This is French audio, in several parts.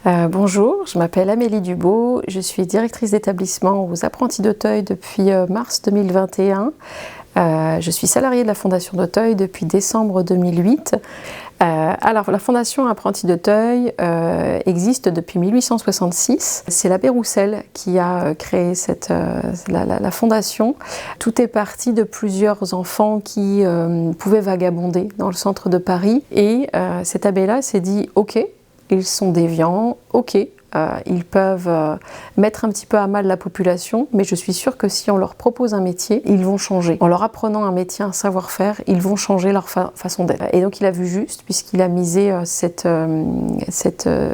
Bonjour, je m'appelle Amélie Dubo, je suis directrice d'établissement aux Apprentis d'Auteuil depuis mars 2021. Je suis salariée de la Fondation d'Auteuil depuis décembre 2008. Alors, la Fondation Apprentis d'Auteuil existe depuis 1866. C'est l'abbé Roussel qui a créé la fondation. Tout est parti de plusieurs enfants qui pouvaient vagabonder dans le centre de Paris. Et cet abbé-là s'est dit « Ok, ils sont déviants, ok, ils peuvent mettre un petit peu à mal la population, mais je suis sûre que si on leur propose un métier, ils vont changer. En leur apprenant un métier, un savoir-faire, ils vont changer leur façon d'être. » Et donc il a vu juste, puisqu'il a misé cette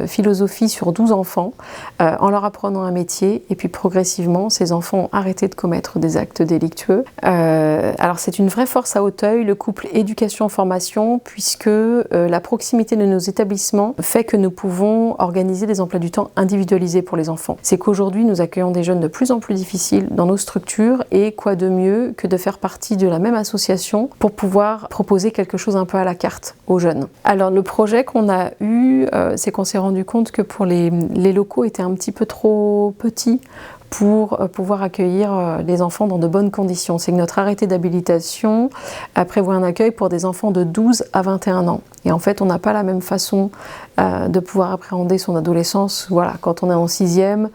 philosophie sur 12 enfants, en leur apprenant un métier, et puis progressivement, ces enfants ont arrêté de commettre des actes délictueux. Alors c'est une vraie force à Auteuil, le couple éducation-formation, puisque la proximité de nos établissements fait que nous pouvons organiser des emplois du temps individualisés pour les enfants. C'est qu'aujourd'hui, nous accueillons des jeunes de plus en plus difficiles dans nos structures, et quoi de mieux que de faire partie de la même association pour pouvoir proposer quelque chose un peu à la carte aux jeunes. Alors le projet qu'on a eu, c'est qu'on s'est rendu compte que pour les locaux étaient un petit peu trop petits pour pouvoir accueillir les enfants dans de bonnes conditions. C'est que notre arrêté d'habilitation prévoit un accueil pour des enfants de 12 à 21 ans. Et en fait, on n'a pas la même façon de pouvoir appréhender son adolescence, voilà, quand on est en 6e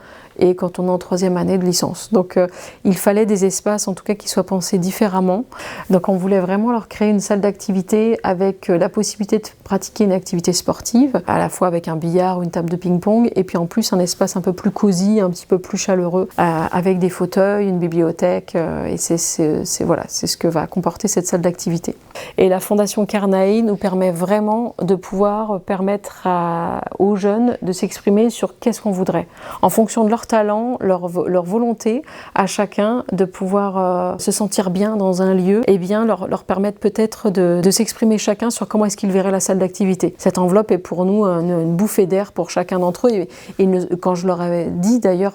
et quand on est en 3e année de licence. Donc il fallait des espaces en tout cas qui soient pensés différemment. Donc on voulait vraiment leur créer une salle d'activité avec la possibilité de pratiquer une activité sportive, à la fois avec un billard ou une table de ping-pong, et puis en plus un espace un peu plus cosy, un petit peu plus chaleureux, avec des fauteuils, une bibliothèque, et c'est ce que va comporter cette salle d'activité. Et la Fondation Carnae nous permet vraiment de pouvoir permettre aux jeunes de s'exprimer sur qu'est-ce qu'on voudrait, en fonction de leur talent, leur volonté, à chacun de pouvoir se sentir bien dans un lieu, et bien leur permettre peut-être de s'exprimer chacun sur comment est-ce qu'ils verraient la salle d'activité. Cette enveloppe est pour nous une bouffée d'air pour chacun d'entre eux, et quand je leur avais dit d'ailleurs,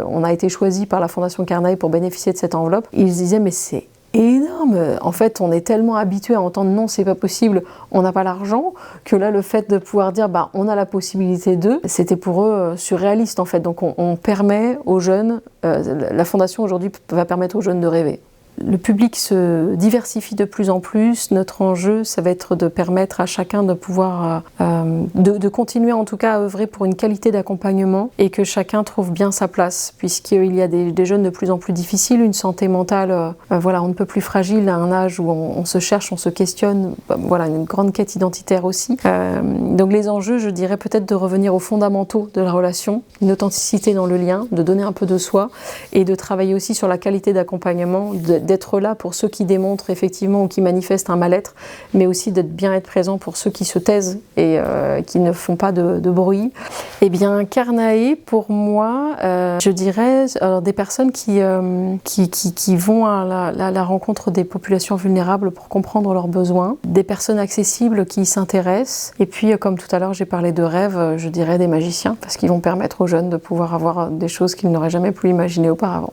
on a été choisi par la Fondation Carnae pour bénéficier de cette enveloppe, ils se disaient mais c'est énorme. En fait, on est tellement habitué à entendre non, c'est pas possible, on n'a pas l'argent, que là, le fait de pouvoir dire on a la possibilité de, c'était pour eux surréaliste en fait. Donc on permet aux jeunes, la Fondation aujourd'hui va permettre aux jeunes de rêver. Le public se diversifie de plus en plus. Notre enjeu, ça va être de permettre à chacun de pouvoir, de continuer en tout cas à œuvrer pour une qualité d'accompagnement, et que chacun trouve bien sa place, puisqu'il y a des jeunes de plus en plus difficiles, une santé mentale, on ne peut plus fragile à un âge où on se cherche, on se questionne, une grande quête identitaire aussi. Donc les enjeux, je dirais peut-être de revenir aux fondamentaux de la relation, une authenticité dans le lien, de donner un peu de soi, et de travailler aussi sur la qualité d'accompagnement, d'être là pour ceux qui démontrent effectivement ou qui manifestent un mal-être, mais aussi d'être présent pour ceux qui se taisent et qui ne font pas de bruit. Eh bien, Carnae, pour moi, je dirais des personnes qui vont à la rencontre des populations vulnérables pour comprendre leurs besoins, des personnes accessibles qui s'intéressent, et puis comme tout à l'heure j'ai parlé de rêves, je dirais des magiciens, parce qu'ils vont permettre aux jeunes de pouvoir avoir des choses qu'ils n'auraient jamais pu imaginer auparavant.